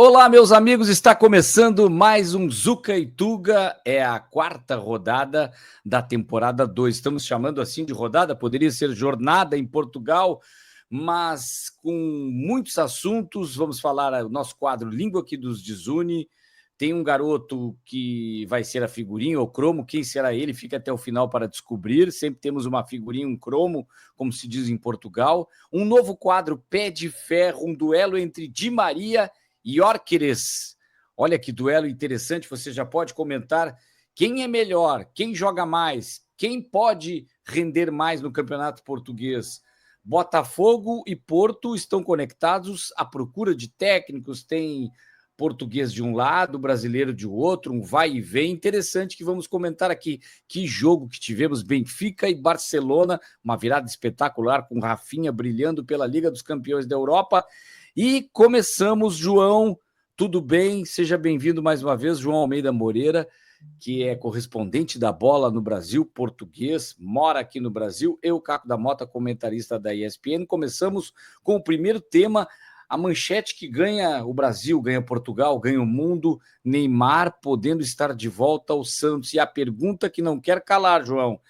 Olá, meus amigos, está começando mais um Zuca e Tuga, é a quarta rodada da temporada 2. Estamos chamando assim de rodada, poderia ser jornada em Portugal, mas com muitos assuntos. Vamos falar o nosso quadro Língua que nos desune. Tem um garoto que vai ser a figurinha ou cromo, quem será ele? Fica até o final para descobrir. Sempre temos uma figurinha, um cromo, como se diz em Portugal. Um novo quadro Pé de Ferro, um duelo entre Di Maria e Gyökeres. Olha que duelo interessante, você já pode comentar quem é melhor, quem joga mais, quem pode render mais no campeonato português. Botafogo e Porto estão conectados à procura de técnicos, tem português de um lado, brasileiro de outro, um vai e vem interessante que vamos comentar aqui. Que jogo que tivemos, Benfica e Barcelona, uma virada espetacular com Rafinha brilhando pela Liga dos Campeões da Europa. E começamos, João, tudo bem? Seja bem-vindo mais uma vez, João Almeida Moreira, que é correspondente da bola no Brasil, português, mora aqui no Brasil. Eu, Caco da Mota, comentarista da ESPN. Começamos com o primeiro tema, a manchete que ganha o Brasil, ganha Portugal, ganha o mundo, Neymar podendo estar de volta ao Santos. E a pergunta que não quer calar, João,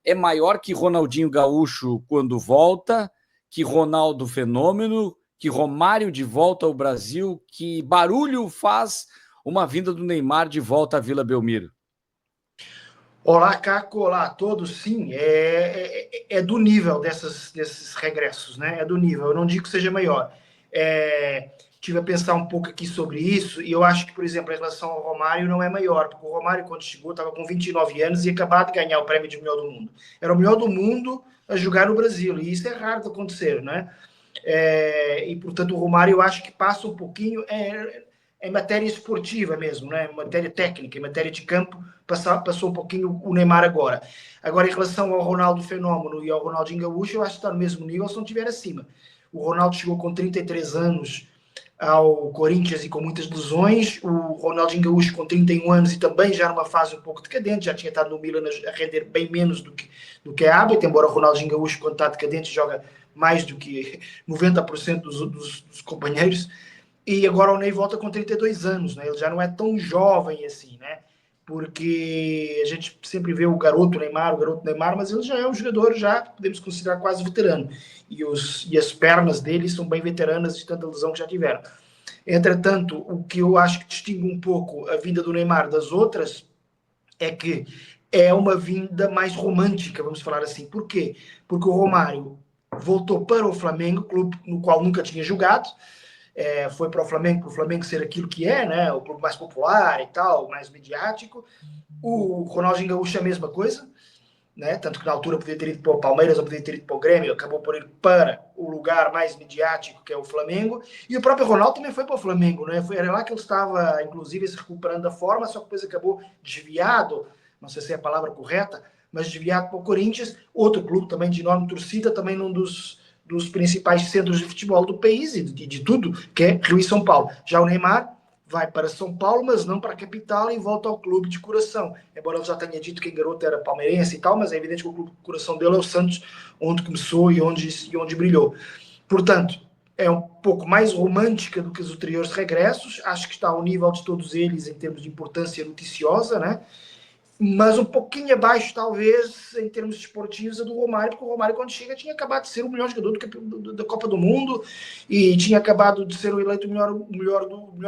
é maior que Ronaldinho Gaúcho quando volta, que Ronaldo Fenômeno, que Romário de volta ao Brasil, que barulho faz uma vinda do Neymar de volta à Vila Belmiro? Olá, Caco, olá a todos. Sim, é do nível desses regressos, né? É do nível. Eu não digo que seja maior. Tive a pensar um pouco aqui sobre isso e eu acho que, por exemplo, em relação ao Romário, não é maior, porque o Romário, quando chegou, estava com 29 anos e acabado de ganhar o prêmio de melhor do mundo. Era o melhor do mundo a jogar no Brasil e isso é raro de acontecer, né? E, portanto, o Romário, eu acho que passa um pouquinho em matéria esportiva mesmo, né? Em matéria técnica, em matéria de campo, passou um pouquinho o Neymar agora. Agora, em relação ao Ronaldo Fenômeno e ao Ronaldinho Gaúcho, eu acho que está no mesmo nível, se não estiver acima. O Ronaldo chegou com 33 anos ao Corinthians e com muitas lesões, o Ronaldinho Gaúcho com 31 anos e também já numa fase um pouco decadente, já tinha estado no Milan a render bem menos do que a hábito, embora o Ronaldinho Gaúcho, quando está decadente, joga mais do que 90% dos companheiros. E agora o Ney volta com 32 anos, né? Ele já não é tão jovem assim, né? Porque a gente sempre vê o garoto Neymar, mas ele já é um jogador, já podemos considerar quase veterano. E as pernas dele são bem veteranas de tanta lesão que já tiveram. Entretanto, o que eu acho que distingue um pouco a vinda do Neymar das outras é que é uma vinda mais romântica, vamos falar assim. Por quê? Porque o Romário voltou para o Flamengo, clube no qual nunca tinha jogado, foi para o Flamengo ser aquilo que é, né? O clube mais popular e tal, mais midiático. O Ronaldinho Gaúcho é a mesma coisa, né? Tanto que na altura podia ter ido para o Palmeiras ou podia ter ido para o Grêmio, acabou por ir para o lugar mais midiático, que é o Flamengo. E o próprio Ronaldo também foi para o Flamengo, né? Era lá que ele estava, inclusive, se recuperando da forma, só que depois acabou desviado, não sei se é a palavra correta, mas desviado para o Corinthians, outro clube também de enorme torcida, também num dos principais centros de futebol do país e de tudo, que é Rio e São Paulo. Já o Neymar vai para São Paulo, mas não para a capital e volta ao clube de coração. Embora ele já tenha dito que em garoto era palmeirense e tal, mas é evidente que o clube de coração dele é o Santos, onde começou e onde brilhou. Portanto, é um pouco mais romântica do que os anteriores regressos. Acho que está ao nível de todos eles em termos de importância noticiosa, né? Mas um pouquinho abaixo, talvez, em termos esportivos, a do Romário, porque o Romário, quando chega, tinha acabado de ser o melhor jogador da Copa do Mundo e tinha acabado de ser o eleito melhor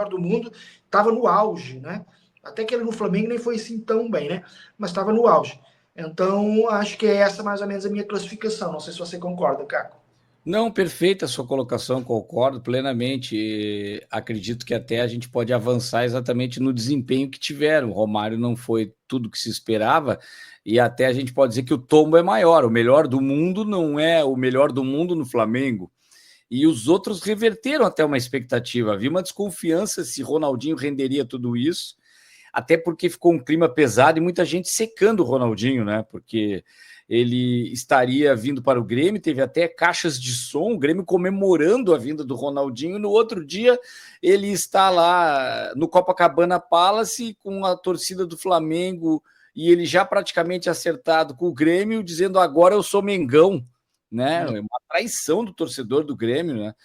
do mundo, estava no auge, né? Até que ele no Flamengo nem foi assim tão bem, né? Mas estava no auge. Então, acho que é essa mais ou menos a minha classificação. Não sei se você concorda, Caco. Não, perfeita a sua colocação, concordo plenamente. Acredito que até a gente pode avançar exatamente no desempenho que tiveram. O Romário não foi tudo que se esperava, e até a gente pode dizer que o tombo é maior. O melhor do mundo não é o melhor do mundo no Flamengo. E os outros reverteram até uma expectativa. Havia uma desconfiança se Ronaldinho renderia tudo isso, até porque ficou um clima pesado e muita gente secando o Ronaldinho, né? Porque ele estaria vindo para o Grêmio, teve até caixas de som, o Grêmio comemorando a vinda do Ronaldinho. No outro dia, ele está lá no Copacabana Palace com a torcida do Flamengo e ele já praticamente acertado com o Grêmio, dizendo agora eu sou Mengão, né? É uma traição do torcedor do Grêmio, né?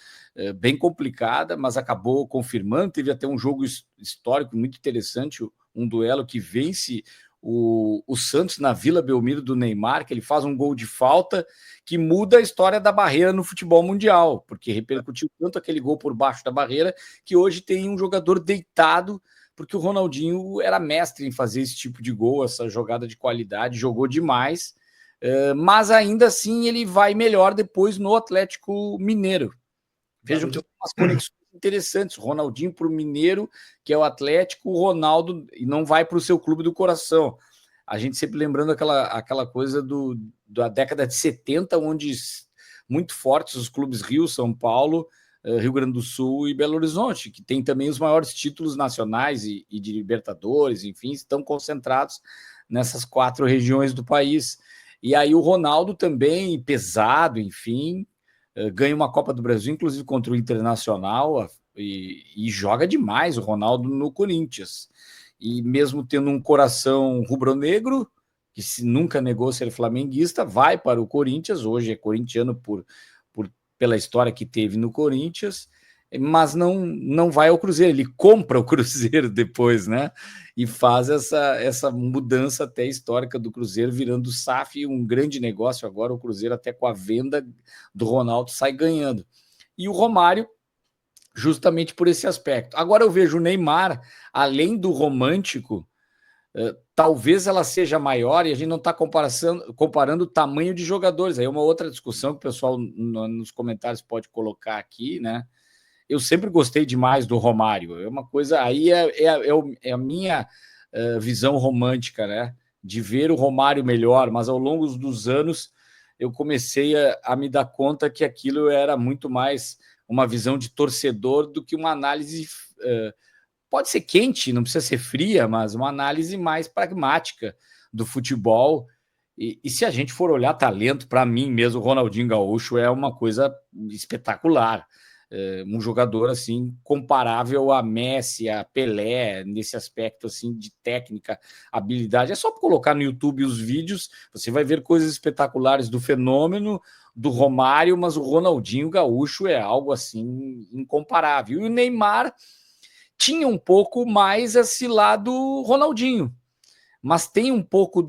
bem complicada, mas acabou confirmando. Teve até um jogo histórico muito interessante, um duelo que vence o Santos na Vila Belmiro do Neymar, que ele faz um gol de falta que muda a história da barreira no futebol mundial, porque repercutiu tanto aquele gol por baixo da barreira que hoje tem um jogador deitado, porque o Ronaldinho era mestre em fazer esse tipo de gol, essa jogada de qualidade, jogou demais, mas ainda assim ele vai melhor depois no Atlético Mineiro. Vejam que tem umas conexões interessantes. Ronaldinho para o Mineiro, que é o Atlético, o Ronaldo, e não vai para o seu clube do coração. A gente sempre lembrando aquela coisa da década de 70, onde muito fortes os clubes Rio, São Paulo, Rio Grande do Sul e Belo Horizonte, que tem também os maiores títulos nacionais e de Libertadores, enfim, estão concentrados nessas 4 regiões do país. E aí o Ronaldo também, pesado, enfim, ganha uma Copa do Brasil, inclusive contra o Internacional, e joga demais o Ronaldo no Corinthians. E mesmo tendo um coração rubro-negro, que nunca negou ser flamenguista, vai para o Corinthians, hoje é corintiano pela história que teve no Corinthians, mas não vai ao Cruzeiro, ele compra o Cruzeiro depois, né? E faz essa mudança até histórica do Cruzeiro, virando o SAF um grande negócio agora, o Cruzeiro até com a venda do Ronaldo sai ganhando. E o Romário, justamente por esse aspecto. Agora eu vejo o Neymar, além do romântico, talvez ela seja maior, e a gente não está comparando o tamanho de jogadores. Aí é uma outra discussão que o pessoal nos comentários pode colocar aqui, né? Eu sempre gostei demais do Romário. É uma coisa, aí é a minha visão romântica, né? De ver o Romário melhor, mas ao longo dos anos eu comecei a me dar conta que aquilo era muito mais uma visão de torcedor do que uma análise, pode ser quente, não precisa ser fria, mas uma análise mais pragmática do futebol. E se a gente for olhar talento, para mim mesmo, o Ronaldinho Gaúcho é uma coisa espetacular. Um jogador assim comparável a Messi, a Pelé, nesse aspecto assim de técnica, habilidade. É só colocar no YouTube os vídeos, você vai ver coisas espetaculares do fenômeno do Romário, mas o Ronaldinho Gaúcho é algo assim incomparável. E o Neymar tinha um pouco mais esse lado Ronaldinho, mas tem um pouco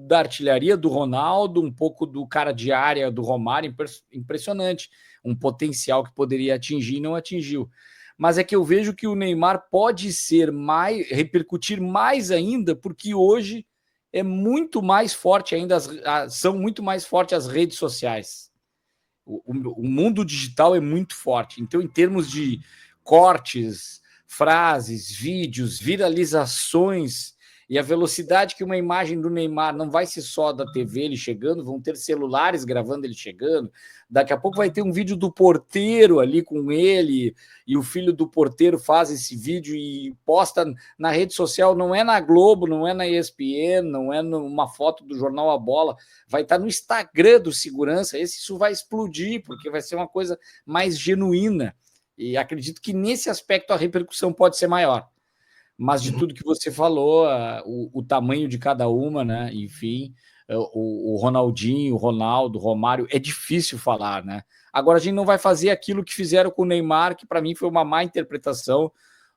da artilharia do Ronaldo, um pouco do cara de área do Romário, impressionante, um potencial que poderia atingir e não atingiu. Mas é que eu vejo que o Neymar pode ser repercutir mais ainda, porque hoje é muito mais forte ainda, são muito mais fortes as redes sociais. O mundo digital é muito forte. Então, em termos de cortes, frases, vídeos, viralizações, e a velocidade que uma imagem do Neymar não vai ser só da TV ele chegando, vão ter celulares gravando ele chegando. Daqui a pouco vai ter um vídeo do porteiro ali com ele, e o filho do porteiro faz esse vídeo e posta na rede social, não é na Globo, não é na ESPN, não é numa foto do jornal A Bola, vai estar no Instagram do segurança. Isso vai explodir, porque vai ser uma coisa mais genuína. E acredito que nesse aspecto a repercussão pode ser maior. Mas de tudo que você falou, o tamanho de cada uma, né? Enfim, o Ronaldinho, o Ronaldo, o Romário, é difícil falar, né? Agora a gente não vai fazer aquilo que fizeram com o Neymar, que para mim foi uma má interpretação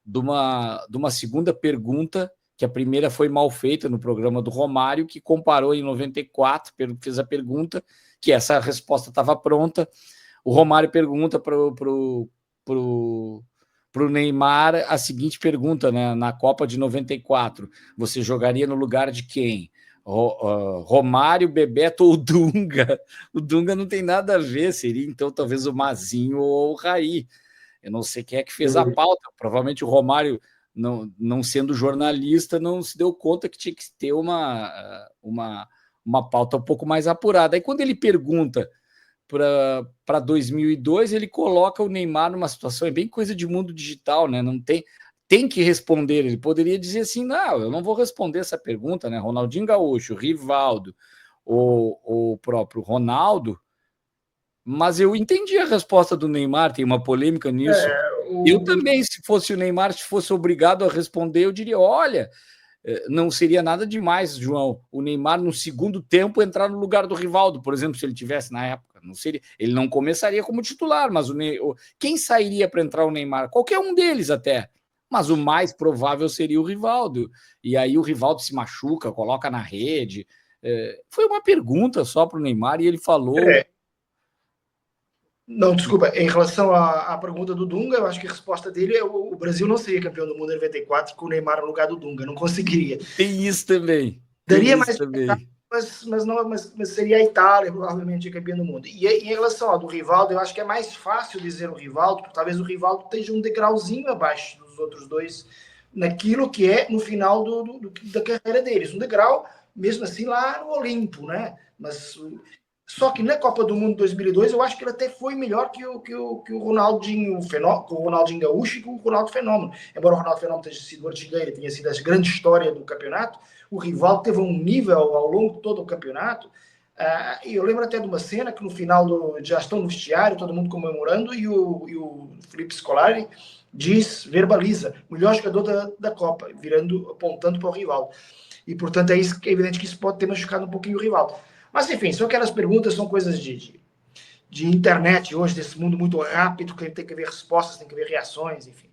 de uma segunda pergunta, que a primeira foi mal feita no programa do Romário, que comparou em 94, fez a pergunta, que essa resposta estava pronta. O Romário pergunta para o Neymar a seguinte pergunta, né? Na Copa de 94, você jogaria no lugar de quem? Romário, Bebeto ou Dunga? O Dunga não tem nada a ver, seria então talvez o Mazinho ou o Raí. Eu não sei quem é que fez a pauta, provavelmente o Romário, não sendo jornalista, não se deu conta que tinha que ter uma pauta um pouco mais apurada. Aí quando ele pergunta para 2002, ele coloca o Neymar numa situação, é bem coisa de mundo digital, né? Não tem que responder. Ele poderia dizer assim: não, eu não vou responder essa pergunta, né? Ronaldinho Gaúcho, Rivaldo, o próprio Ronaldo. Mas eu entendi a resposta do Neymar, tem uma polêmica nisso. Eu também, se fosse o Neymar, se fosse obrigado a responder, eu diria: olha, não seria nada demais, João, o Neymar no segundo tempo entrar no lugar do Rivaldo, por exemplo, se ele tivesse na época. Não seria, ele não começaria como titular, mas quem sairia para entrar o Neymar? Qualquer um deles até. Mas o mais provável seria o Rivaldo. E aí o Rivaldo se machuca, coloca na rede. Foi uma pergunta só para o Neymar e ele falou. Não, desculpa, em relação à pergunta do Dunga, eu acho que a resposta dele é o Brasil não seria campeão do mundo em 94 com o Neymar no lugar do Dunga, não conseguiria. Tem isso também. Daria mais, mas seria a Itália, provavelmente, campeã do mundo. E em relação ao do Rivaldo, eu acho que é mais fácil dizer o Rivaldo, porque talvez o Rivaldo esteja um degrauzinho abaixo dos outros dois, naquilo que é no final da carreira deles. Um degrau, mesmo assim, lá no Olimpo, né? Mas só que na Copa do Mundo 2002, eu acho que ele até foi melhor que o Ronaldinho Fenômeno, o Ronaldinho Gaúcho e que o Ronaldo Fenômeno. Embora o Ronaldo Fenômeno tenha sido artilheiro, tenha sido a grande história do campeonato, o Rivaldo teve um nível ao longo de todo o campeonato. E eu lembro até de uma cena que no final já estão no vestiário, todo mundo comemorando, e o Felipe Scolari verbaliza, melhor jogador da Copa, apontando para o Rivaldo. E, portanto, é evidente que isso pode ter machucado um pouquinho o Rivaldo. Mas, enfim, são aquelas perguntas, são coisas de internet hoje, desse mundo muito rápido, que tem que haver respostas, tem que haver reações, enfim.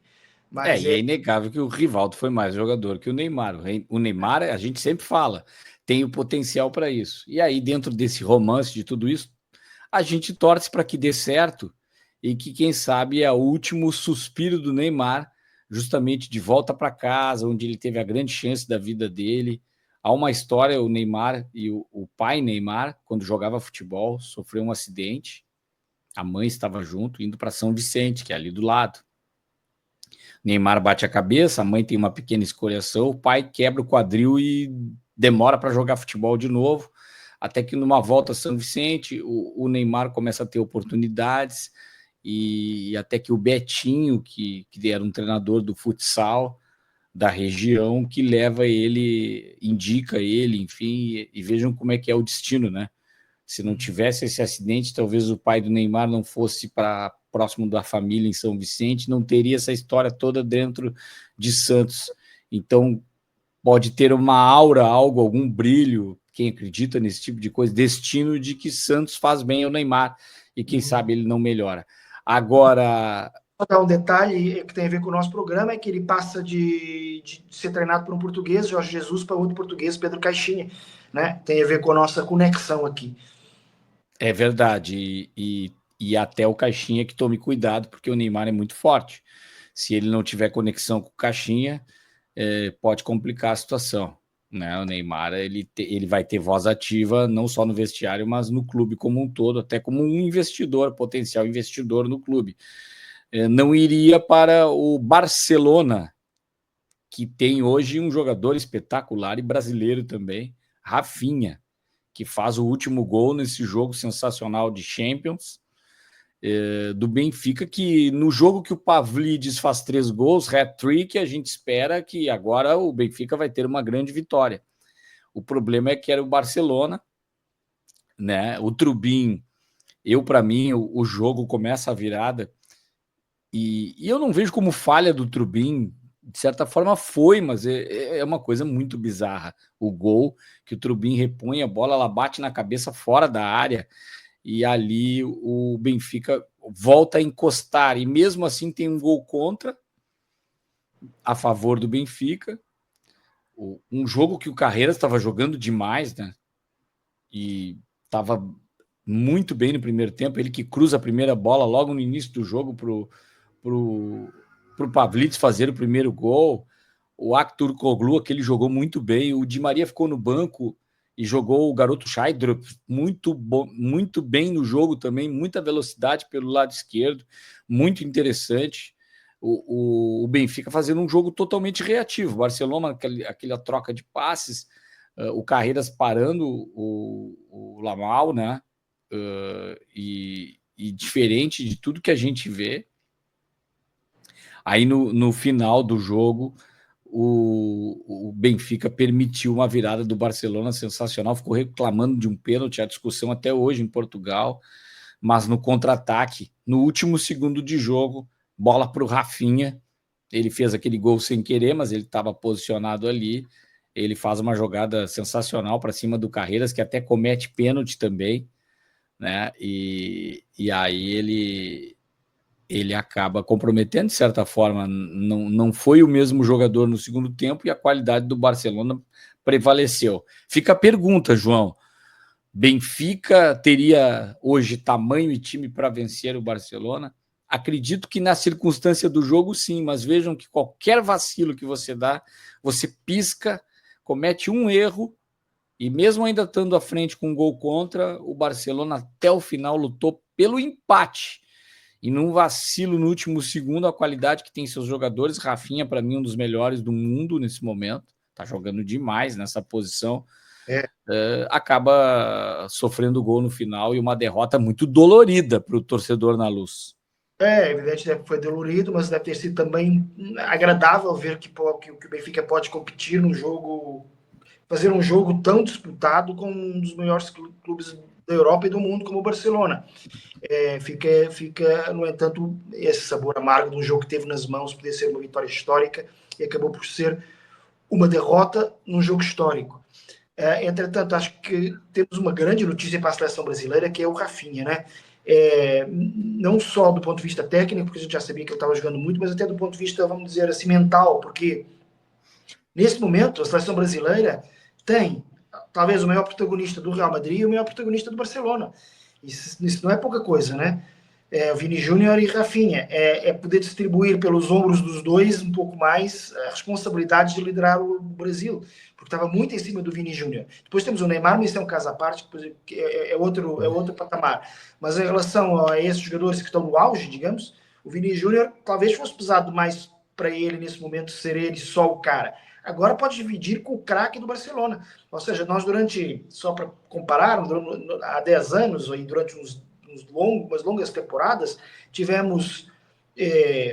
Mas e é inegável que o Rivaldo foi mais jogador que o Neymar. O Neymar, a gente sempre fala, tem o potencial para isso. E aí, dentro desse romance de tudo isso, a gente torce para que dê certo e que, quem sabe, é o último suspiro do Neymar, justamente de volta para casa, onde ele teve a grande chance da vida dele. Há uma história, o Neymar e o pai Neymar, quando jogava futebol, sofreu um acidente. A mãe estava junto, indo para São Vicente, que é ali do lado. Neymar bate a cabeça, a mãe tem uma pequena escoriação, o pai quebra o quadril e demora para jogar futebol de novo, até que numa volta a São Vicente, o Neymar começa a ter oportunidades, e até que o Betinho, que era um treinador do futsal da região, que leva ele, indica ele, enfim, e vejam como é que é o destino, né? Se não tivesse esse acidente, talvez o pai do Neymar não fosse para próximo da família em São Vicente, não teria essa história toda dentro de Santos. Então, pode ter uma aura, algum brilho, quem acredita nesse tipo de coisa, destino de que Santos faz bem ao Neymar, e quem sabe ele não melhora. Agora... Só dar um detalhe que tem a ver com o nosso programa, é que ele passa de ser treinado por um português, Jorge Jesus, para outro português, Pedro Caixinha, né? Tem a ver com a nossa conexão aqui. É verdade, e até o Caixinha que tome cuidado, porque o Neymar é muito forte. Se ele não tiver conexão com o Caixinha, pode complicar a situação, né? O Neymar ele vai ter voz ativa não só no vestiário, mas no clube como um todo, até como um investidor, potencial investidor no clube. Não iria para o Barcelona, que tem hoje um jogador espetacular e brasileiro também, Rafinha, que faz o último gol nesse jogo sensacional de Champions, do Benfica, que no jogo que o Pavlidis faz 3 gols, hat-trick, a gente espera que agora o Benfica vai ter uma grande vitória. O problema é que era o Barcelona, né? O Trubin, para mim, o jogo começa a virada, e eu não vejo como falha do Trubin, de certa forma foi, mas é uma coisa muito bizarra. O gol que o Trubin repõe a bola, ela bate na cabeça fora da área, e ali o Benfica volta a encostar, e mesmo assim tem um gol contra a favor do Benfica. Um jogo que o Carreiras estava jogando demais, né? E estava muito bem no primeiro tempo, ele que cruza a primeira bola logo no início do jogo pro Pavlidis fazer o primeiro gol. O Aktürkoğlu, que ele jogou muito bem. O Di Maria ficou no banco e jogou o garoto Scheidrup muito bem no jogo também, muita velocidade pelo lado esquerdo, muito interessante. O Benfica fazendo um jogo totalmente reativo. O Barcelona, aquela troca de passes, o Carreiras parando o Lamal, né? E diferente de tudo que a gente vê. Aí no final do jogo, o Benfica permitiu uma virada do Barcelona sensacional, ficou reclamando de um pênalti, a discussão até hoje em Portugal, mas no contra-ataque, no último segundo de jogo, bola para o Rafinha, ele fez aquele gol sem querer, mas ele estava posicionado ali, ele faz uma jogada sensacional para cima do Carreiras, que até comete pênalti também, né? E aí ele acaba comprometendo, de certa forma. Não foi o mesmo jogador no segundo tempo e a qualidade do Barcelona prevaleceu. Fica a pergunta, João. Benfica teria hoje tamanho e time para vencer o Barcelona? Acredito que na circunstância do jogo, sim, mas vejam que qualquer vacilo que você dá, você pisca, comete um erro, e mesmo ainda estando à frente com um gol contra, o Barcelona até o final lutou pelo empate. E num vacilo no último segundo, a qualidade que tem seus jogadores, Rafinha, para mim, um dos melhores do mundo nesse momento, está jogando demais nessa posição, acaba sofrendo gol no final e uma derrota muito dolorida para o torcedor na Luz. É evidente que foi dolorido, mas deve ter sido também agradável ver que o Benfica pode competir num jogo, fazer um jogo tão disputado com um dos melhores clubes da Europa e do mundo, como o Barcelona. Fica, no entanto, esse sabor amargo de um jogo que teve nas mãos, podia ser uma vitória histórica, e acabou por ser uma derrota num jogo histórico. Entretanto, acho que temos uma grande notícia para a seleção brasileira, que é o Rafinha, né? Não só do ponto de vista técnico, porque a gente já sabia que ele estava jogando muito, mas até do ponto de vista, vamos dizer assim, mental, porque nesse momento a seleção brasileira tem talvez o maior protagonista do Real Madrid e o maior protagonista do Barcelona. Isso não é pouca coisa, né? O Vini Júnior e Rafinha. É poder distribuir pelos ombros dos dois um pouco mais a responsabilidade de liderar o Brasil, porque estava muito em cima do Vini Júnior. Depois temos o Neymar, mas isso é um caso à parte, que é outro patamar. Mas em relação a esses jogadores que estão no auge, digamos, o Vini Júnior talvez fosse pesado mais para ele nesse momento ser ele só o cara. Agora pode dividir com o craque do Barcelona. Ou seja, nós só para comparar, há 10 anos, e durante umas longas temporadas, tivemos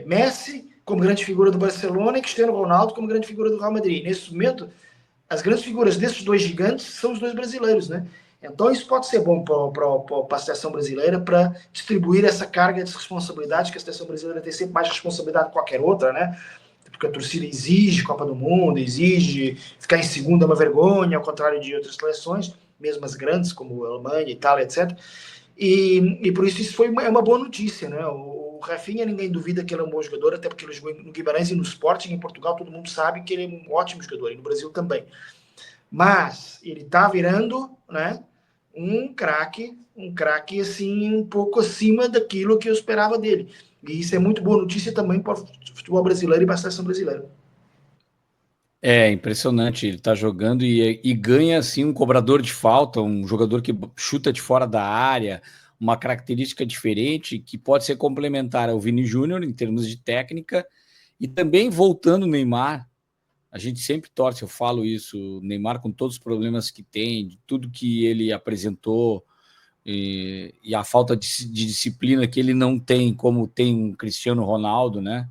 Messi como grande figura do Barcelona e Cristiano Ronaldo como grande figura do Real Madrid. Nesse momento, as grandes figuras desses dois gigantes são os dois brasileiros, né? Então isso pode ser bom para a seleção brasileira, para distribuir essa carga de responsabilidade, que a seleção brasileira tem sempre mais responsabilidade que qualquer outra, né? Porque a torcida exige Copa do Mundo, exige ficar em segundo, é uma vergonha, ao contrário de outras seleções, mesmo as grandes, como a Alemanha, Itália, etc. E por isso foi uma boa notícia, né? O Rafinha, ninguém duvida que ele é um bom jogador, até porque ele jogou no Guimarães e no Sporting, em Portugal todo mundo sabe que ele é um ótimo jogador, e no Brasil também. Mas ele está virando, né, um craque assim, um pouco acima daquilo que eu esperava dele. E isso é muito boa notícia também para o futebol brasileiro e para a seleção brasileira. É impressionante, ele tá jogando e ganha assim um cobrador de falta, um jogador que chuta de fora da área, uma característica diferente que pode ser complementar ao Vini Júnior em termos de técnica, e também voltando o Neymar. A gente sempre torce, eu falo isso, o Neymar com todos os problemas que tem, de tudo que ele apresentou, e a falta de disciplina que ele não tem, como tem um Cristiano Ronaldo, né?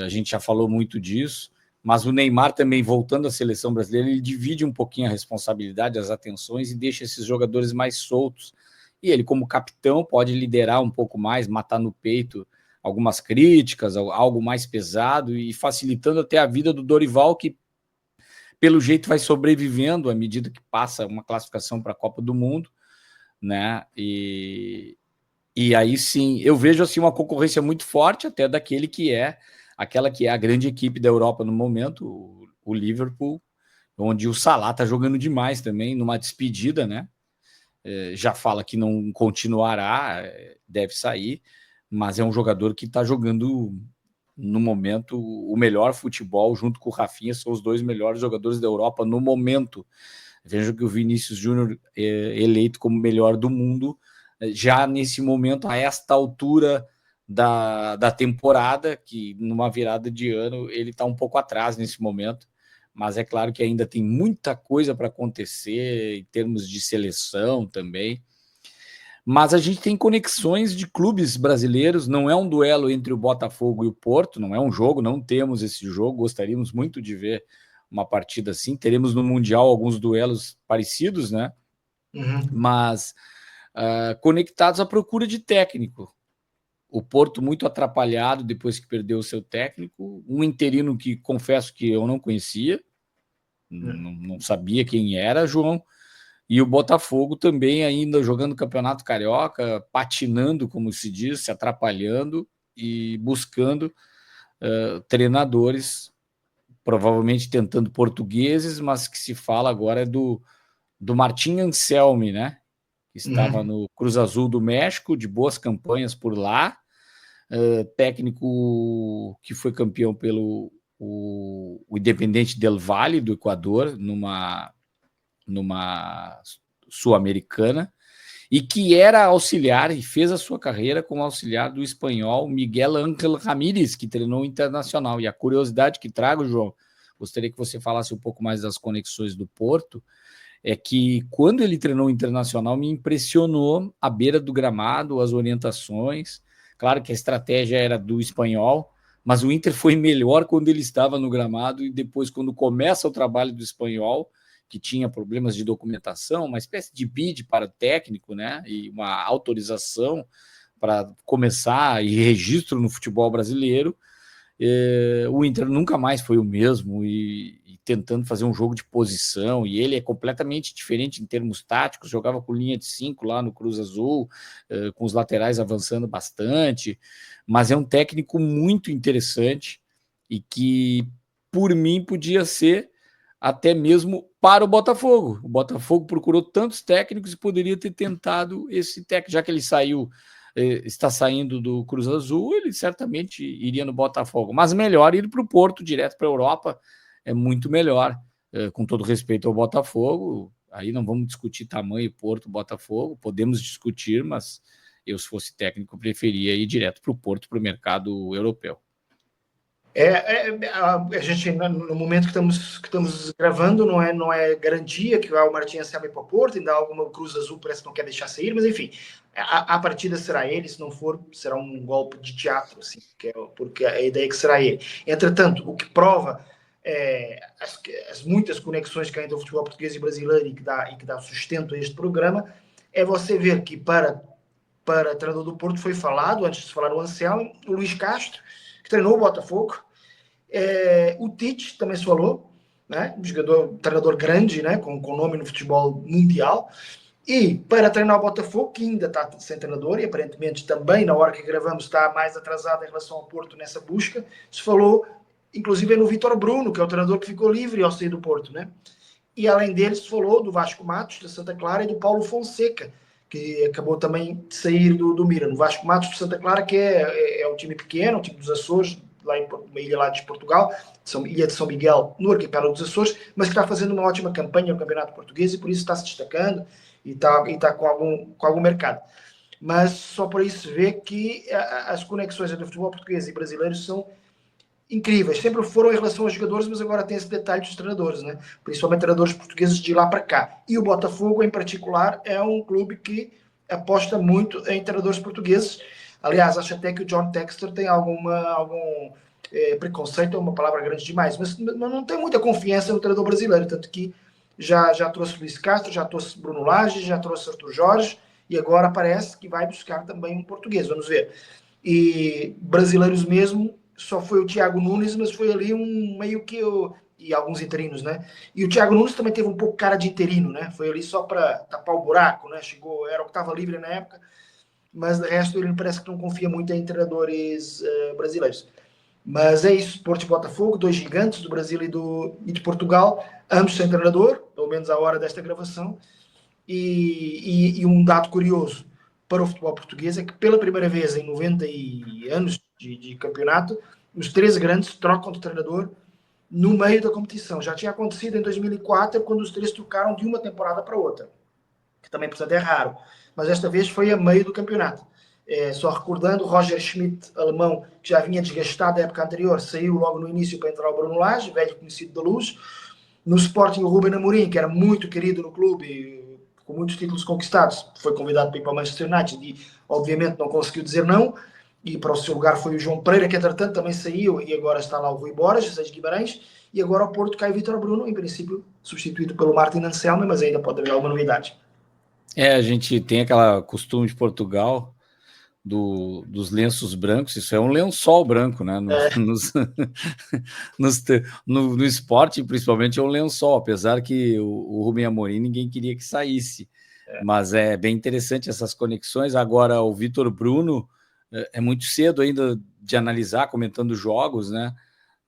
A gente já falou muito disso, mas o Neymar também, voltando à seleção brasileira, ele divide um pouquinho a responsabilidade, as atenções, e deixa esses jogadores mais soltos. E ele, como capitão, pode liderar um pouco mais, matar no peito algumas críticas, algo mais pesado, e facilitando até a vida do Dorival, que pelo jeito vai sobrevivendo à medida que passa uma classificação para a Copa do Mundo, né? E aí sim, eu vejo assim uma concorrência muito forte até daquele que é aquela que é a grande equipe da Europa no momento, o Liverpool, onde o Salah está jogando demais também, numa despedida, né? Já fala que não continuará, deve sair, mas é um jogador que está jogando no momento o melhor futebol, junto com o Rafinha, são os dois melhores jogadores da Europa no momento. Vejo que o Vinícius Júnior é eleito como melhor do mundo, já nesse momento, a esta altura da temporada, que numa virada de ano ele está um pouco atrás nesse momento, mas é claro que ainda tem muita coisa para acontecer em termos de seleção também. Mas a gente tem conexões de clubes brasileiros, não é um duelo entre o Botafogo e o Porto, não é um jogo, não temos esse jogo, gostaríamos muito de ver uma partida assim, teremos no Mundial alguns duelos parecidos, né? Uhum. Mas conectados à procura de técnico. O Porto muito atrapalhado depois que perdeu o seu técnico, um interino que confesso que eu não conhecia, não sabia quem era, João, E o Botafogo também ainda jogando Campeonato Carioca, patinando, como se diz, se atrapalhando e buscando treinadores, provavelmente tentando portugueses, mas que se fala agora é do Martim Anselmi, né? Que estava no Cruz Azul do México, de boas campanhas por lá, técnico que foi campeão pelo o Independente del Valle do Equador, numa Sul-Americana, e que era auxiliar e fez a sua carreira como auxiliar do espanhol Miguel Ángel Ramírez, que treinou o Internacional. E a curiosidade que trago, João, gostaria que você falasse um pouco mais das conexões do Porto, é que quando ele treinou o Internacional me impressionou a beira do gramado, as orientações. Claro que a estratégia era do espanhol, mas o Inter foi melhor quando ele estava no gramado e depois, quando começa o trabalho do espanhol, que tinha problemas de documentação, uma espécie de bid para o técnico, né? E uma autorização para começar e registro no futebol brasileiro. O Inter nunca mais foi o mesmo e tentando fazer um jogo de posição, e ele é completamente diferente em termos táticos, jogava com linha de 5 lá no Cruz Azul, com os laterais avançando bastante, mas é um técnico muito interessante e que, por mim, podia ser até mesmo para o Botafogo. O Botafogo procurou tantos técnicos e poderia ter tentado esse técnico, já que ele está saindo do Cruz Azul, ele certamente iria no Botafogo, mas melhor ir para o Porto, direto para a Europa, é muito melhor, com todo respeito ao Botafogo. Aí não vamos discutir tamanho Porto, Botafogo, podemos discutir, mas eu, se fosse técnico, preferia ir direto para o Porto, para o mercado europeu. A gente, no momento que estamos gravando, não é garantia que o Martim Anselmi ir para o Porto, ainda alguma Cruz Azul parece que não quer deixar sair, mas enfim, a partida será ele, se não for, será um golpe de teatro, assim, porque a ideia é que será ele. Entretanto, o que prova as muitas conexões que há entre o futebol português e brasileiro e que dá sustento a este programa, é você ver que para treinador do Porto foi falado, antes de falar o Anselmi, o Luís Castro, que treinou o Botafogo. O Tite também se falou, né? Um treinador grande, né? Com nome no futebol mundial. E para treinar o Botafogo, que ainda está sem treinador, e aparentemente também, na hora que gravamos, está mais atrasado em relação ao Porto nessa busca, se falou, inclusive, no Vítor Bruno, que é o treinador que ficou livre ao sair do Porto, né? E além dele, se falou do Vasco Matos, da Santa Clara, e do Paulo Fonseca, que acabou também de sair do Mira. No Vasco Matos, de Santa Clara, que é um time pequeno, um time dos Açores, lá em uma ilha lá de Portugal, ilha de São Miguel, no arquipélago dos Açores, mas que está fazendo uma ótima campanha no Campeonato Português e por isso está se destacando e está com algum mercado. Mas só por isso se vê que as conexões entre o futebol português e brasileiro são incríveis. Sempre foram em relação aos jogadores, mas agora tem esse detalhe dos treinadores, né? Principalmente treinadores portugueses de lá para cá. E o Botafogo, em particular, é um clube que aposta muito em treinadores portugueses. Aliás, acho até que o John Textor tem algum preconceito, é uma palavra grande demais, mas não tem muita confiança no treinador brasileiro, tanto que já trouxe Luís Castro, já trouxe Bruno Lage, já trouxe Arthur Jorge, e agora parece que vai buscar também um português, vamos ver. E brasileiros mesmo, só foi o Thiago Nunes, mas foi ali meio que e alguns interinos, né? E o Thiago Nunes também teve um pouco cara de interino, né? Foi ali só para tapar o buraco, né? Era o que estava livre na época, mas de resto ele parece que não confia muito em treinadores brasileiros. Mas é isso, Porto e Botafogo, dois gigantes do Brasil e de Portugal, ambos sem treinador, pelo menos à hora desta gravação. E um dado curioso para o futebol português é que pela primeira vez em 90 anos de campeonato, os 13 grandes trocam de treinador no meio da competição. Já tinha acontecido em 2004, quando os 13 trocaram de uma temporada para outra, que também, portanto, é raro. Mas esta vez foi a meio do campeonato. Só recordando, Roger Schmidt, alemão, que já vinha desgastado da época anterior, saiu logo no início para entrar o Bruno Lage, velho conhecido da Luz. No Sporting, o Ruben Amorim, que era muito querido no clube, com muitos títulos conquistados, foi convidado para ir para o Manchester United e, obviamente, não conseguiu dizer não. E para o seu lugar foi o João Pereira, que, entretanto, também saiu, e agora está lá o Rui Borges, José de Guimarães, e agora ao Porto cai o Vítor Bruno, em princípio substituído pelo Martin Anselmi, mas ainda pode haver alguma novidade. A gente tem aquela costume de Portugal dos lenços brancos, isso é um lençol branco, né? No esporte, principalmente, é um lençol, apesar que o Rubem Amorim ninguém queria que saísse. Mas é bem interessante essas conexões. Agora, o Vitor Bruno é muito cedo ainda de analisar, comentando jogos, né?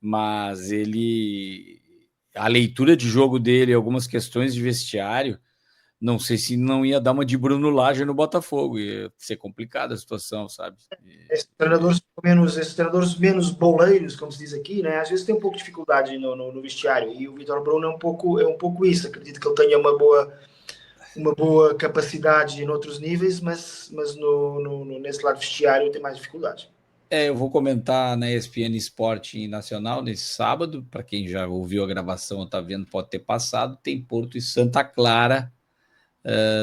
Mas a leitura de jogo dele, algumas questões de vestiário, não sei se não ia dar uma de Bruno Lage no Botafogo, ia ser complicada a situação, sabe? Esses treinadores menos boleiros, como se diz aqui, né? Às vezes tem um pouco de dificuldade no vestiário, e o Vitor Bruno é um pouco isso. Acredito que ele tenha uma boa capacidade em outros níveis, mas nesse lado vestiário tem mais dificuldade. Eu vou comentar na ESPN Esporte Nacional nesse sábado, para quem já ouviu a gravação ou está vendo, pode ter passado, tem Porto e Santa Clara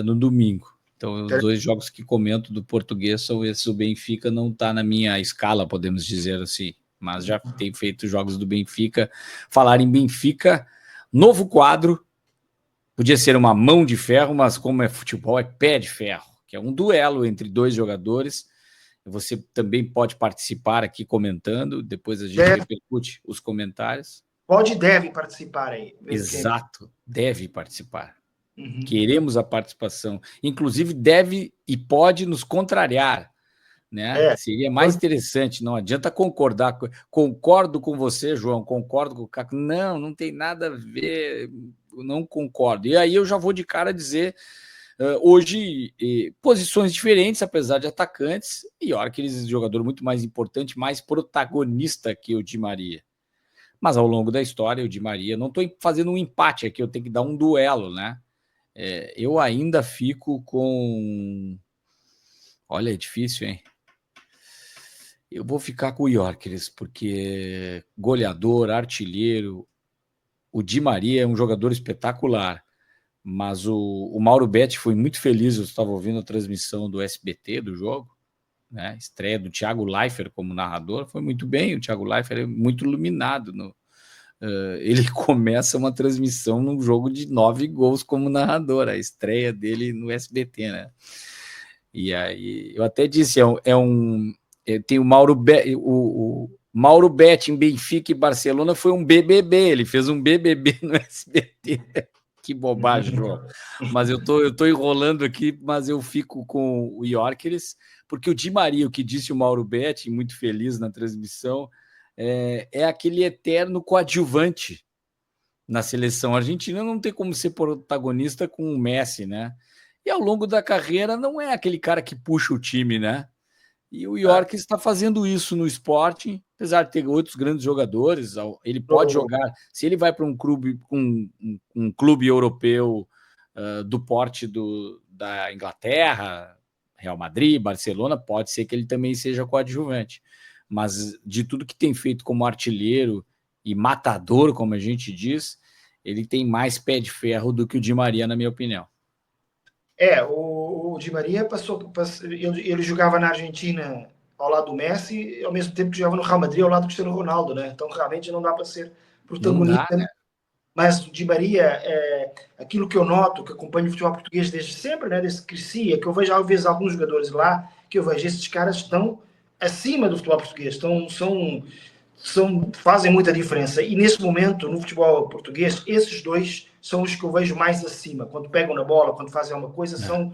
no domingo. Então, os 2 jogos que comento do Português são esses. O Benfica não está na minha escala, podemos dizer assim, mas já tem feito jogos do Benfica. Falar em Benfica, novo quadro, podia ser uma mão de ferro, mas como é futebol, é pé de ferro, que é um duelo entre 2 jogadores. Você também pode participar aqui comentando, depois a gente repercute os comentários. Pode e deve participar aí. Exato, deve participar. Queremos a participação. Inclusive, deve e pode nos contrariar, né? Seria mais interessante. Não adianta concordar. Concordo com você, João, concordo com o Caco. Não tem nada a ver, não concordo. E aí eu já vou de cara dizer hoje posições diferentes, apesar de atacantes, e Gyökeres é jogador muito mais importante, mais protagonista que o Di Maria. Mas ao longo da história, o Di Maria, não estou fazendo um empate aqui, eu tenho que dar um duelo, né? Eu ainda fico com... Olha, é difícil, hein? Eu vou ficar com o Gyökeres, porque goleador, artilheiro, o Di Maria é um jogador espetacular. Mas o Mauro Betti foi muito feliz, eu estava ouvindo a transmissão do SBT do jogo, né? Estreia do Thiago Leifert como narrador, foi muito bem, o Thiago Leifert é muito iluminado. Ele começa uma transmissão num jogo de 9 gols como narrador, a estreia dele no SBT, né? E aí, eu até disse, tem o Mauro Betti, o Mauro Betti em Benfica e Barcelona foi um BBB, ele fez um BBB no SBT. Que bobagem, João. Mas eu tô enrolando aqui, mas eu fico com o Gyökeres, porque o Di Maria, o que disse o Mauro Betti, muito feliz na transmissão, é aquele eterno coadjuvante na seleção argentina, não tem como ser protagonista com o Messi, né? E ao longo da carreira não é aquele cara que puxa o time, né? E o Gyökeres está fazendo isso no esporte, apesar de ter outros grandes jogadores, ele pode jogar, se ele vai para um clube europeu do porte da Inglaterra, Real Madrid, Barcelona, pode ser que ele também seja coadjuvante. Mas de tudo que tem feito como artilheiro e matador, como a gente diz, ele tem mais pé de ferro do que o Di Maria, na minha opinião. O Di Maria ele jogava na Argentina ao lado do Messi, ao mesmo tempo que jogava no Real Madrid ao lado do Cristiano Ronaldo, né? Então realmente não dá para ser protagonista. Não dá, né? Mas o Di Maria, aquilo que eu noto, que acompanho o futebol português desde sempre, né? Desde que cresci, é que eu vejo às vezes alguns jogadores lá, que eu vejo esses caras estão acima do futebol português, fazem muita diferença. E nesse momento, no futebol português, esses 2 são os que eu vejo mais acima. Quando pegam na bola, quando fazem alguma coisa, são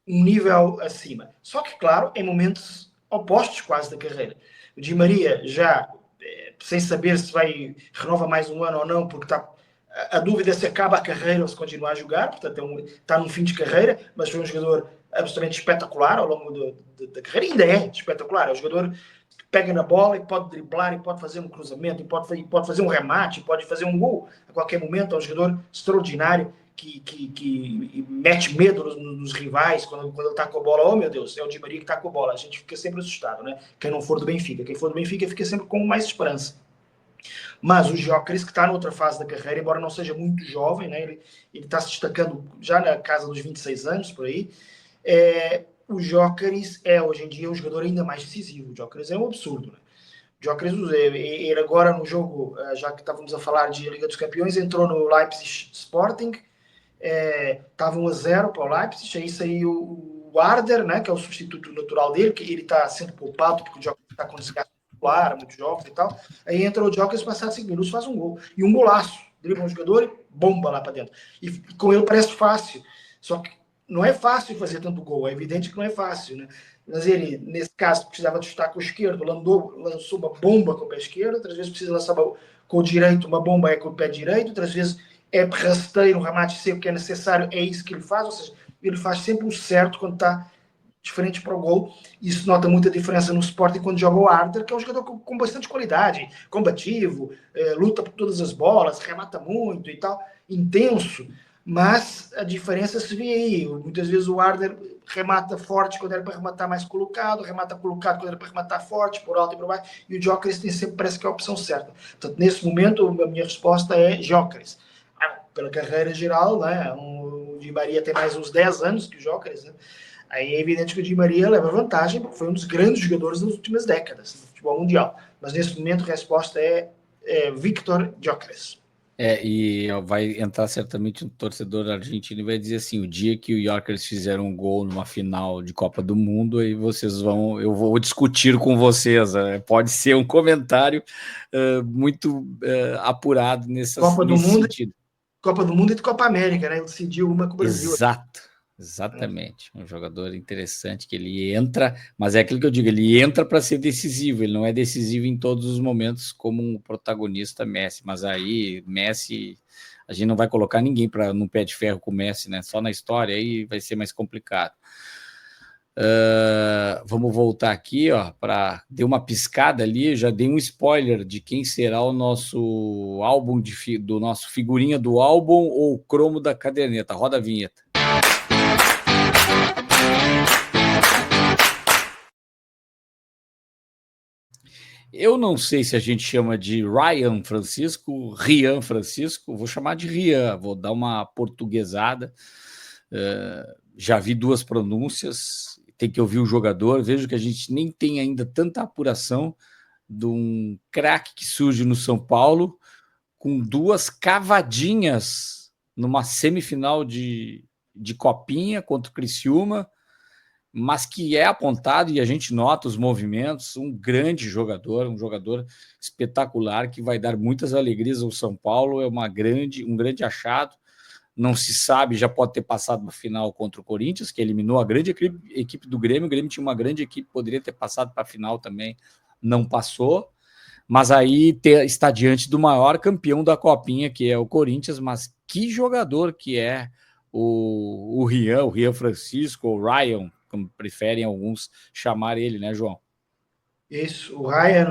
um nível acima. Só que, claro, em momentos opostos quase da carreira. O Di Maria já, sem saber se vai renova mais um ano ou não, porque a dúvida é se acaba a carreira ou se continua a jogar, portanto está num fim de carreira, mas foi um jogador absolutamente espetacular ao longo da carreira, ainda é espetacular, é um jogador que pega na bola e pode driblar, e pode fazer um cruzamento, e pode fazer um remate, pode fazer um gol a qualquer momento, é um jogador extraordinário, que mete medo nos rivais quando ele está com a bola. Oh meu Deus, é o Di Maria que está com a bola, a gente fica sempre assustado, né? Quem não for do Benfica, quem for do Benfica fica sempre com mais esperança. Mas o Gyökeres, que está noutra fase da carreira, embora não seja muito jovem, né? Ele está se destacando já na casa dos 26 anos, por aí. O Gyökeres hoje em dia um jogador ainda mais decisivo. O Gyökeres é um absurdo, né? O Gyökeres, ele agora no jogo, já que estávamos a falar de Liga dos Campeões, entrou no Leipzig Sporting, estava 1-0 para o Leipzig, aí saiu o Arder, né, que é o substituto natural dele, que ele está sendo poupado porque o Joker está com desgaste muscular, muitos jogos e tal. Aí entra o Joker, passados 5 minutos, faz um gol. E um golaço. Dribla um jogador e bomba lá para dentro. E com ele parece fácil. Só que não é fácil fazer tanto gol. É evidente que não é fácil, né? Mas ele, nesse caso, precisava de chutar com o esquerdo, lançou uma bomba com o pé esquerdo, outras vezes precisa lançar com o direito, uma bomba é com o pé direito, outras vezes é rasteiro, um remate seco que é necessário, é isso que ele faz, ou seja, ele faz sempre o certo quando está diferente para o gol. Isso nota muita diferença no Sporting quando joga o Arthur, que é um jogador com bastante qualidade, combativo, luta por todas as bolas, remata muito e tal, intenso, mas a diferença se vê aí. Muitas vezes o Arthur remata forte quando era para rematar mais colocado, remata colocado quando era para rematar forte, por alto e por baixo, e o Gyökeres tem sempre, parece que é a opção certa. Portanto, nesse momento, a minha resposta é Gyökeres. Pela carreira geral, né, o Di Maria tem mais uns 10 anos que o Gyökeres, né? Aí é evidente que o Di Maria leva vantagem, porque foi um dos grandes jogadores das últimas décadas no futebol mundial. Mas nesse momento a resposta é Victor Gyökeres. E vai entrar certamente um torcedor argentino e vai dizer assim: o dia que o Gyökeres fizer um gol numa final de Copa do Mundo, aí eu vou discutir com vocês. Pode ser um comentário muito apurado nesse sentido. Copa do Mundo e de Copa América, né? Ele decidiu uma com o Brasil. Exatamente. Um jogador interessante que ele entra, mas é aquilo que eu digo, ele entra para ser decisivo, ele não é decisivo em todos os momentos como um protagonista Messi, mas aí Messi, a gente não vai colocar ninguém no pé de ferro com o Messi, né? Só na história aí vai ser mais complicado. Vamos voltar aqui, ó, dei uma piscada ali, já dei um spoiler de quem será o nosso álbum do nosso figurinha do álbum ou cromo da caderneta. Roda a vinheta. Eu não sei se a gente chama de Ryan Francisco, Rian Francisco, vou chamar de Rian, vou dar uma portuguesada. Já vi duas pronúncias, tem que ouvir o jogador. Vejo que a gente nem tem ainda tanta apuração de um craque que surge no São Paulo com duas cavadinhas numa semifinal de Copinha contra o Criciúma, mas que é apontado e a gente nota os movimentos, um grande jogador, um jogador espetacular que vai dar muitas alegrias ao São Paulo, é um grande achado. Não se sabe, já pode ter passado na final contra o Corinthians, que eliminou a grande equipe do Grêmio. O Grêmio tinha uma grande equipe, poderia ter passado para a final também, não passou. Mas aí está diante do maior campeão da Copinha, que é o Corinthians. Mas que jogador que é o Rian Francisco, ou Ryan, como preferem alguns chamar ele, né, João? Isso, o Ryan,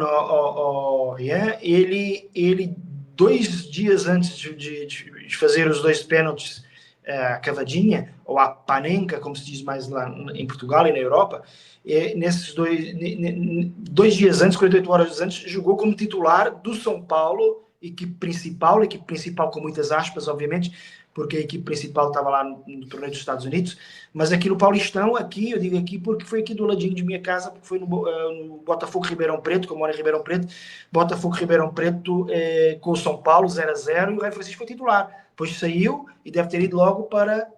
ele 2 dias antes de fazer os 2 pênaltis, a cavadinha, ou a panenca, como se diz mais lá em Portugal e na Europa, nesses 2 dias antes, 48 horas antes, jogou como titular do São Paulo, equipe principal com muitas aspas, obviamente, porque a equipe principal estava lá no torneio dos Estados Unidos, mas aqui no Paulistão, eu digo aqui porque foi aqui do ladinho de minha casa, porque foi no Botafogo Ribeirão Preto, que eu moro em Ribeirão Preto, Botafogo Ribeirão Preto com o São Paulo 0-0, e o Ryan Francisco foi titular. Depois saiu e deve ter ido logo para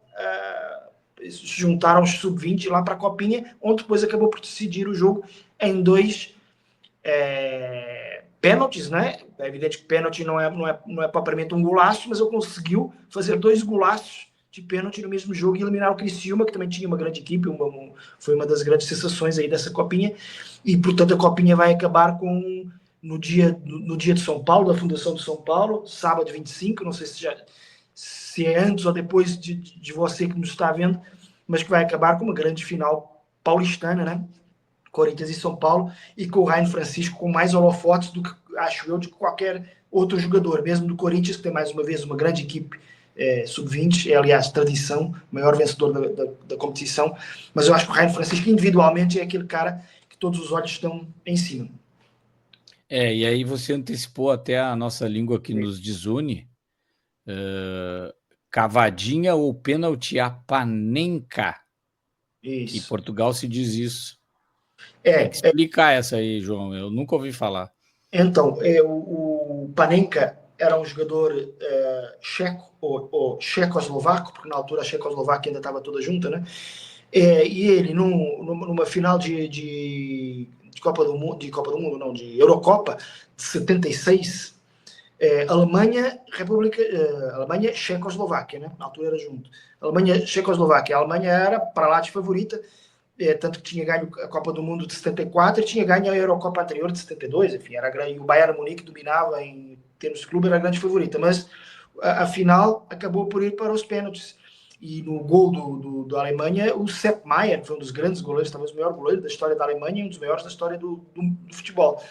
se juntar aos sub-20 lá para a Copinha, onde depois acabou por decidir o jogo em 2 pênaltis, né? É evidente que pênalti não é propriamente um golaço, mas ele conseguiu fazer 2 golaços de pênalti no mesmo jogo e eliminar o Criciúma, que também tinha uma grande equipe, foi uma das grandes sensações aí dessa Copinha, e portanto a Copinha vai acabar no dia de São Paulo, da fundação de São Paulo, sábado 25, não sei se é antes ou depois de você que nos está vendo, mas que vai acabar com uma grande final paulistana, né? Corinthians e São Paulo, e com o Ryan Francisco com mais holofotes do que, acho eu, de qualquer outro jogador, mesmo do Corinthians, que tem mais uma vez uma grande equipe sub-20, é aliás tradição, maior vencedor da competição, mas eu acho que o Ryan Francisco individualmente é aquele cara que todos os olhos estão em cima. E aí você antecipou até a nossa língua que nos desune, cavadinha ou pênalti a panenca. Isso. Em Portugal se diz isso. Tem que explicar essa aí, João. Eu nunca ouvi falar. Então, o Panenka era um jogador checo, ou checoslovaco, porque na altura a Checoslováquia ainda estava toda junta, né? E ele, numa final de Copa do Mundo, não, de Eurocopa, de 76, Alemanha, Checoslováquia, né? Na altura era junto. Alemanha, Checoslováquia. A Alemanha era para lá de favorita, tanto que tinha ganho a Copa do Mundo de 74 e tinha ganho a Eurocopa anterior de 72, enfim, e o Bayern Munique dominava em termos de clube, era a grande favorita, mas a final acabou por ir para os pênaltis. E no gol da Alemanha, o Sepp Maier, que foi um dos grandes goleiros, talvez o maior goleiro da história da Alemanha e um dos maiores da história do futebol.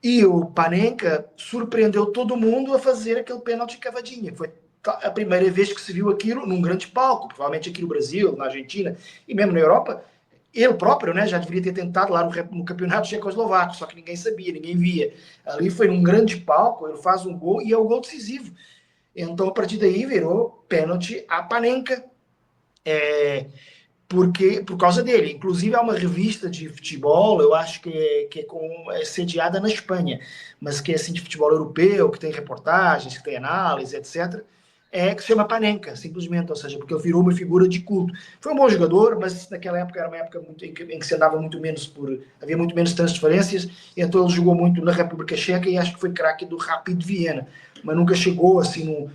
E o Panenka surpreendeu todo mundo a fazer aquele pênalti cavadinha. Foi a primeira vez que se viu aquilo num grande palco, provavelmente aqui no Brasil, na Argentina e mesmo na Europa. Ele próprio, né, já deveria ter tentado lá no campeonato tchecoslovaco, só que ninguém sabia, ninguém via. Ali foi num grande palco, ele faz um gol e é o gol decisivo. Então, a partir daí, virou pênalti a Panenka, por causa dele. Inclusive, há uma revista de futebol, eu acho que é sediada na Espanha, mas que é assim de futebol europeu, que tem reportagens, que tem análise, etc., que se chama Panenka, simplesmente, ou seja, porque ele virou uma figura de culto. Foi um bom jogador, mas naquela época era uma época em que se andava muito menos havia muito menos transferências, então ele jogou muito na República Checa e acho que foi craque do Rapid Viena, mas nunca chegou assim no.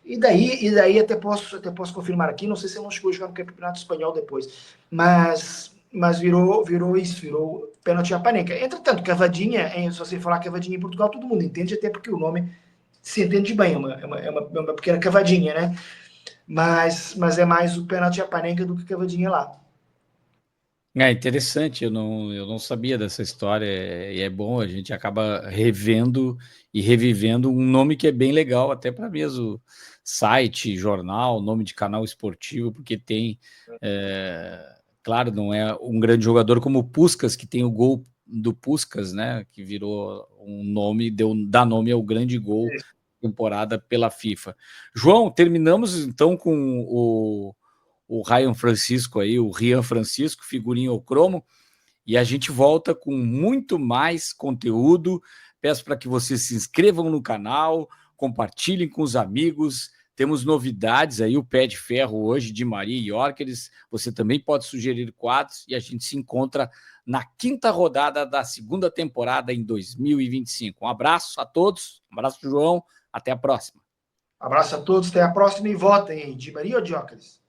E daí até posso confirmar aqui, não sei se ele não chegou a jogar no Campeonato Espanhol depois, mas virou isso, virou pênalti a Panenka. Entretanto, cavadinha, se você falar cavadinha em Portugal, todo mundo entende, até porque o nome se entende bem, é uma pequena cavadinha, né? Mas é mais o pênalti a Panenka do que cavadinha lá. É interessante, eu não sabia dessa história, e é bom, a gente acaba revendo e revivendo um nome que é bem legal, até para mesmo site, jornal, nome de canal esportivo, porque tem, claro, não é um grande jogador como o Puskás, que tem o gol do Puskás, né, que virou um nome, dá nome ao grande gol temporada pela FIFA. João, terminamos então com o Ryan Francisco aí, o Rian Francisco, figurinha ao cromo, e a gente volta com muito mais conteúdo. Peço para que vocês se inscrevam no canal, compartilhem com os amigos. Temos novidades aí, o Pé de Ferro hoje de Maria Yorkers. Você também pode sugerir quadros e a gente se encontra na 5ª rodada da 2ª temporada em 2025. Um abraço a todos, um abraço, João, até a próxima. Abraço a todos, até a próxima e votem, de Maria ou de Yorkers?